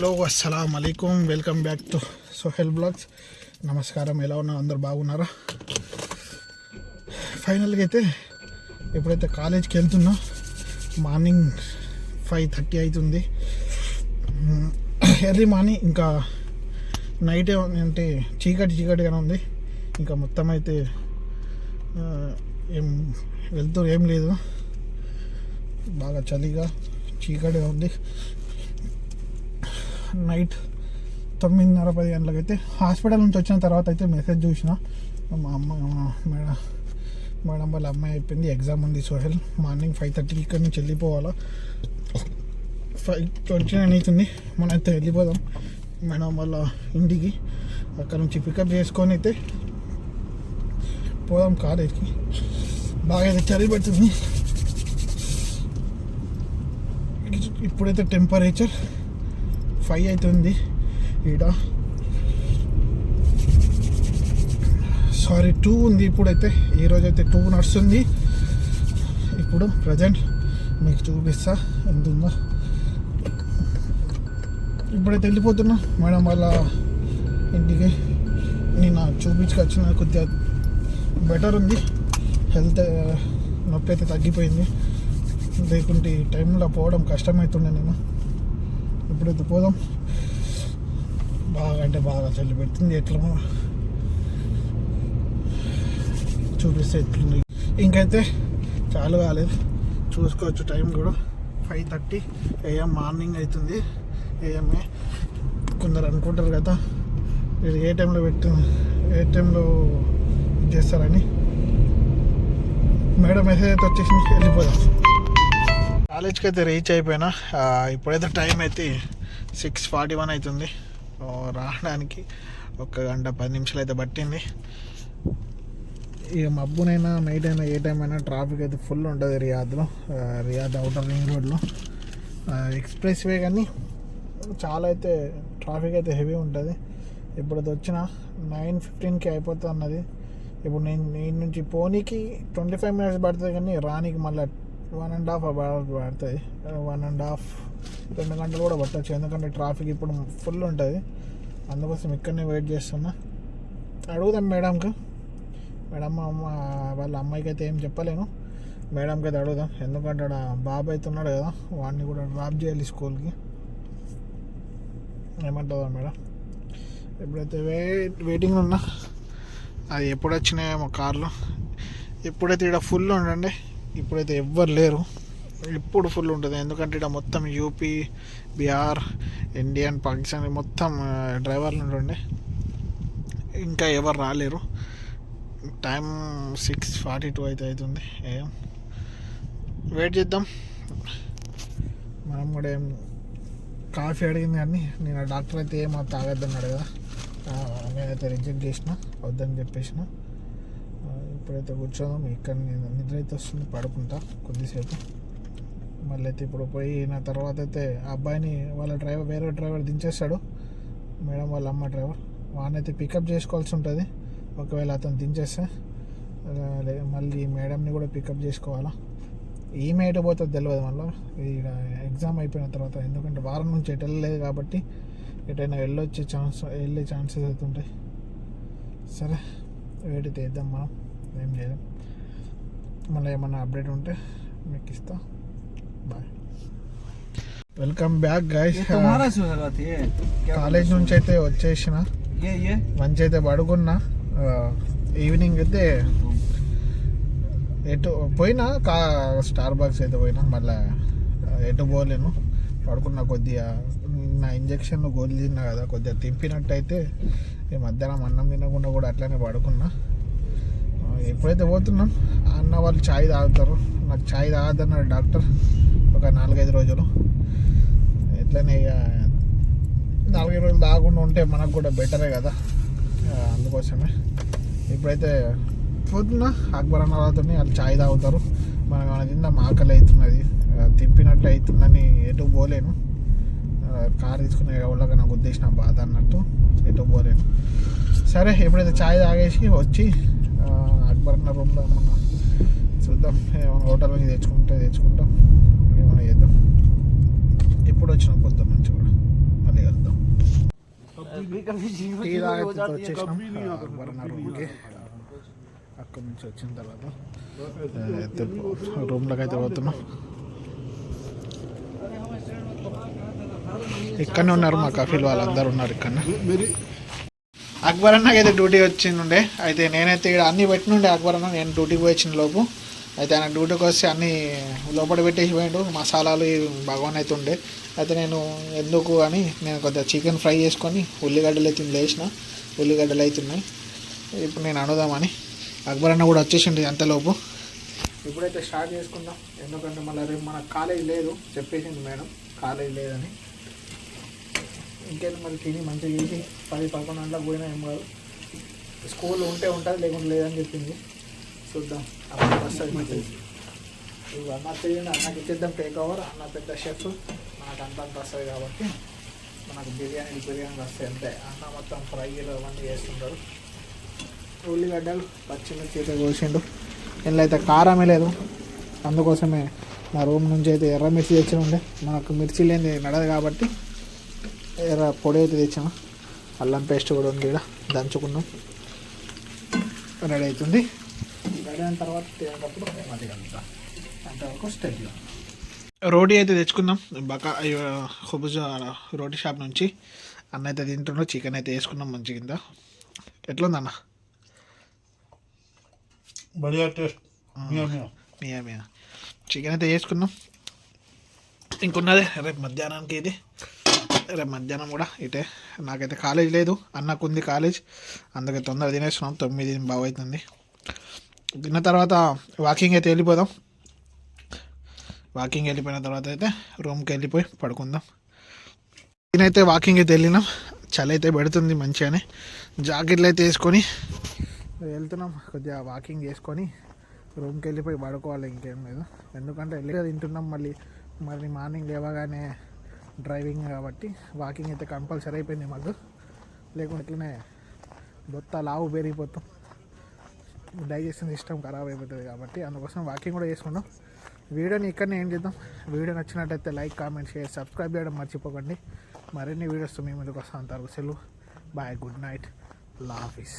Hello అస్సలాం అలైకుం, welcome back to Sohel blogs. నమస్కారం, ఎలా ఉన్నారు? అందరు బాగున్నారా? ఫైనల్గా అయితే ఎప్పుడైతే కాలేజ్కి వెళ్తున్నా మార్నింగ్ 5:30 అవుతుంది. ఎర్లీ మార్నింగ్, ఇంకా నైట్ అంటే చీకటిగానే ఉంది. ఇంకా మొత్తం అయితే ఏం లేదు, బాగా చలిగా చీకటిగా ఉంది. నైట్ 9:30-10 గంటలకైతే హాస్పిటల్ నుంచి వచ్చిన తర్వాత అయితే మెసేజ్ చూసిన, మా మేడం వాళ్ళ అమ్మాయి అయిపోయింది, ఎగ్జామ్ ఉంది సోహెల్, మార్నింగ్ 5:30 ఇక్కడి నుంచి వెళ్ళిపోవాలా. 5:29 అవుతుంది. మనం అయితే వెళ్ళిపోదాం మేడం వాళ్ళ ఇంటికి. అక్కడ నుంచి పికప్ చేసుకొని అయితే పోదాం కాలేజ్కి. బాగా అయితే చలి పెడుతుంది. ఇప్పుడైతే టెంపరేచర్ 5 అవుతుంది ఈడ, 2 ఉంది ఇప్పుడైతే. ఈరోజైతే 2 నడుస్తుంది. ఇప్పుడు ప్రజెంట్ మీకు చూపిస్తా ఎంత ఉందో. ఇప్పుడైతే వెళ్ళిపోతున్నా మేడం వాళ్ళ ఇంటికి. నేను చూపించుకొచ్చిన, కొద్దిగా బెటర్ ఉంది, హెల్త్ నొప్పి అయితే తగ్గిపోయింది. లేకుంటే ఈ టైంలో పోవడం కష్టమవుతుండే. నేను ఇప్పుడైతే పోదాం. బాగా అంటే బాగా చలి పెడుతుంది. ఎట్లా చూపిస్తే ఎట్లుంది. ఇంకైతే చాలు కాలేదు, చూసుకోవచ్చు. టైం కూడా 5:30 AM మార్నింగ్ అవుతుంది. ఏఎంఏ కొందరు అనుకుంటారు కదా మీరు ఏ టైంలో చేస్తారని. మేడం మెసేజ్ అయితే వచ్చేసింది, వెళ్ళిపోదాం. కాలేజ్కి అయితే రీచ్ అయిపోయినా. ఇప్పుడైతే టైం అయితే 6:41 అవుతుంది. రావడానికి 1 గంట 10 నిమిషాలు అయితే పట్టింది. ఇక మబ్బునైనా నైట్ అయినా ఏ టైం అయినా ట్రాఫిక్ అయితే ఫుల్ ఉంటుంది రియాద్లో. రియాద్ అవుటర్ రింగ్ రోడ్లో ఎక్స్ప్రెస్ వే, కానీ చాలా అయితే ట్రాఫిక్ అయితే హెవీ ఉంటుంది. ఇప్పుడైతే వచ్చిన 9:15కి అయిపోతుంది అన్నది. ఇప్పుడు నేను నుంచి పోనీకి 25 మినిట్స్ పడుతుంది, కానీ రానికి మళ్ళీ 1.5 hours పడుతుంది. 2 గంటలు కూడా పట్టవచ్చు, ఎందుకంటే ట్రాఫిక్ ఇప్పుడు ఫుల్ ఉంటుంది. అందుకోసం ఇక్కడనే వెయిట్ చేస్తున్నా. అడుగుదాం మేడంకి. మేడం వాళ్ళ అమ్మాయికి అయితే ఏం చెప్పలేను, మేడంకి అయితే అడుగుదాం. ఎందుకంటే బాబు అయితే ఉన్నాడు కదా, వాడిని కూడా డ్రాప్ చేయాలి స్కూల్కి. ఏమంటుందా మేడం? ఎప్పుడైతే వెయిటింగ్ ఉన్నా, అది ఎప్పుడు వచ్చినాయేమో కార్లో. ఇప్పుడైతే ఇక్కడ ఫుల్ ఉండండి. ఇప్పుడైతే ఎవ్వరు లేరు, ఎప్పుడు ఫుల్ ఉంటుంది. ఎందుకంటే ఇక్కడ మొత్తం యూపీ, బీహార్, ఇండియన్, పాకిస్తాన్ మొత్తం డ్రైవర్లు ఉంటుండే. ఇంకా ఎవరు రాలేరు. టైం 6:42 అయితే అవుతుంది. వెయిట్ చేద్దాం. మనం కూడా ఏం కాఫీ అడిగింది, కానీ నేను డాక్టర్ అయితే ఏమో తాగొద్దన్నాడు కదా, నేనైతే రిజెక్ట్ చేసిన, వద్దని చెప్పేసిన. ఇప్పుడైతే కూర్చోదాం. ఇక్కడ నేను నిద్ర అయితే వస్తుంది, పడుకుంటా కొద్దిసేపు. మళ్ళీ అయితే ఇప్పుడు పోయిన తర్వాత అయితే ఆ అబ్బాయిని వాళ్ళ వేరే డ్రైవర్ దించేస్తాడు, మేడం వాళ్ళ అమ్మ డ్రైవర్. వాడినైతే పికప్ చేసుకోవాల్సి ఉంటుంది. ఒకవేళ అతను దించేస్తే మళ్ళీ మేడంని కూడా పికప్ చేసుకోవాలా. ఈమె ఎటు పోతుంది తెలియదు మళ్ళీ ఇక్కడ ఎగ్జామ్ అయిపోయిన తర్వాత. ఎందుకంటే వారం నుంచి ఎటు వెళ్ళలేదు కాబట్టి ఎటైనా వెళ్ళే ఛాన్సెస్ అయితే ఉంటాయి. సరే, వెయిట్ చేద్దాం, మనం ఏం చేద్దాం. మళ్ళీ ఏమన్నా అప్డేట్ ఉంటే మీకు ఇస్తా. Bye, welcome back guys. College నుంచి అయితే వచ్చేసిన, మంచి అయితే పడుకున్నా. ఈవినింగ్ అయితే ఎటు పోయినా స్టార్ బాక్స్ అయితే పోయినా, మళ్ళీ ఎటు పోలేను, పడుకున్నా. కొద్దిగా నా ఇంజక్షన్లు గోళీ తిన్నా కదా, కొద్దిగా తిప్పినట్టు అయితే మధ్యాహ్నం అన్నం తినకుండా కూడా అట్లనే పడుకున్నా. ఎప్పుడైతే పోతున్నాం, అన్న వాళ్ళు ఛాయ్ తాగుతారు. నాకు ఛాయ్ తాగద్దన్నాడు డాక్టర్ ఒక 4-5 రోజులు. ఎట్లనే 4-5 రోజులు తాగకుండా ఉంటే మనకు కూడా బెటరే కదా, అందుకోసమే ఇప్పుడైతే పోతున్నా. అక్బర్ అన్న వాళ్ళతో వాళ్ళు ఛాయ్ తాగుతారు. మనం ఏమైనా తిందాం, ఆకలి అవుతున్నది, తిప్పినట్టు అవుతుందని ఎటు పోలేను. కారు తీసుకునే వాళ్ళగా నాకు ఉద్దేశం బాధ అన్నట్టు ఎటు పోలేను. సరే, ఎప్పుడైతే ఛాయ్ తాగేసి వచ్చి అక్బర్ అన్న రూమ్లో ఏమన్నా చూద్దాం, ఏమైనా హోటల్ నుంచి తెచ్చుకుంటాం, ఏమైనా చేద్దాం. ఇప్పుడు వచ్చిన పొద్దున్న నుంచి కూడా మళ్ళీ టీ తాగితే వచ్చేసినాం అక్బరన్న రూమ్కి. అక్కడి నుంచి వచ్చిన తర్వాత రూమ్లోకి అయితే పోతున్నాం. ఇక్కడనే ఉన్నారు మా కఫీలు, వాళ్ళందరూ ఉన్నారు ఇక్కడ. అక్బర్ అన్నకి అయితే డ్యూటీ వచ్చిండే, అయితే నేనైతే ఇక్కడ అన్నీ పెట్టినుండే. అక్బర్ అన్న నేను డ్యూటీకి పోయి వచ్చిన లోపు అయితే ఆయన డ్యూటీకి వస్తే అన్నీ లోపల పెట్టేసి పోయిండు. మసాలాలు భగవాన్ అయితే ఉండే. అయితే నేను ఎందుకు అని నేను కొద్దిగా చికెన్ ఫ్రై చేసుకొని ఉల్లిగడ్డలు అయితే లేచిన, ఉల్లిగడ్డలు అవుతున్నాయి. ఇప్పుడు నేను అనుదామని అక్బర్ అన్న కూడా వచ్చేసిండు అంతలోపు. ఇప్పుడైతే స్టార్ట్ చేసుకుందాం, ఎందుకంటే మళ్ళీ రేపు మనకు కాలేజ్ లేదు చెప్పేసింది మేడం, కాలేజ్ లేదని. ఇంకేంటి మరి తిని మంచిగా చేసి 10-11 గంటలకు పోయినా ఏం కాదు. స్కూల్ ఉంటే ఉంటుంది, లేకుంటే లేదని చెప్పింది. చూద్దాం అప్పుడు వస్తుంది మంచిగా. ఇప్పుడు అన్న తెలియదు, అన్నకి ఇచ్చేద్దాం టేక్ ఓవర్. అన్న పెద్ద షెఫ్, మనకు అంత వస్తుంది కాబట్టి మనకు బిర్యానీ వస్తాయి అంతే. అన్న మొత్తం ఫ్రైలు అవన్నీ చేస్తుంటారు. ఉల్లిగడ్డలు పచ్చిమిర్చి అయితే కోసిండు. ఇందులో అయితే కారమే లేదు, అందుకోసమే నా రూమ్ నుంచి అయితే ఎర్ర మిర్చి తెచ్చిన ఉండే. మనకు మిర్చి లేని నడదు కాబట్టి ఎర్ర పొడి అయితే తెచ్చాను. అల్లం పేస్ట్ కూడా ఉంది, ఇక్కడ దంచుకున్నాం. రెడీ అవుతుంది. రెడీ అయిన తర్వాత తినేటప్పుడు అంతవరకు స్టెప్లో రోటీ అయితే తెచ్చుకుందాం. హుబుజ్ రోటీ షాప్ నుంచి. అన్న అయితే తింటున్నాం. చికెన్ అయితే వేసుకున్నాం మంచి కింద. ఎట్లుందన్న? बढ़िया टेस्ट మియా చికెన్ అయితే వేసుకున్నాం. ఇంకున్నది రేపు మధ్యాహ్నానికి. ఇది రేపు మధ్యాహ్నం కూడా ఇటే. నాకైతే కాలేజ్ లేదు, అన్నకు ఉంది కాలేజ్, అందుకే తొందర తినేస్తున్నాం. 9 బాగా అవుతుంది. తిన్న తర్వాత వాకింగ్ అయితే వెళ్ళిపోదాం. వాకింగ్ వెళ్ళిపోయిన తర్వాత అయితే రూమ్కి వెళ్ళిపోయి పడుకుందాం. నేనైతే వాకింగ్ అయితే వెళ్ళినాం. చలి అయితే పెడుతుంది మంచిగానే. జాకెట్లు అయితే వేసుకొని వెళ్తున్నాం. కొద్దిగా వాకింగ్ చేసుకొని రూమ్కి వెళ్ళిపోయి పడుకోవాలి, ఇంకేం లేదు. ఎందుకంటే వెళ్ళి తింటున్నాం, మళ్ళీ మార్నింగ్ లేవగానే డ్రైవింగ్ కాబట్టి వాకింగ్ అయితే కంపల్సరీ అయిపోయింది మాకు. లేకుంటే ఇట్లనే బొత్త లావు పెరిగిపోతాం, డైజెషన్ సిస్టమ్ ఖరాబ్ అయిపోతుంది కాబట్టి అందుకోసం వాకింగ్ కూడా చేసుకున్నాం. వీడియోని ఇక్కడనే ఏం చేద్దాం. వీడియో నచ్చినట్టయితే లైక్, కామెంట్, షేర్, సబ్స్క్రైబ్ చేయడం మర్చిపోకండి. మరిన్ని వీడియోస్ మీ ముందుకు వస్తాను. అంతవరకు సెలవు, బాయ్, గుడ్ నైట్, అల్లా హాఫీస్.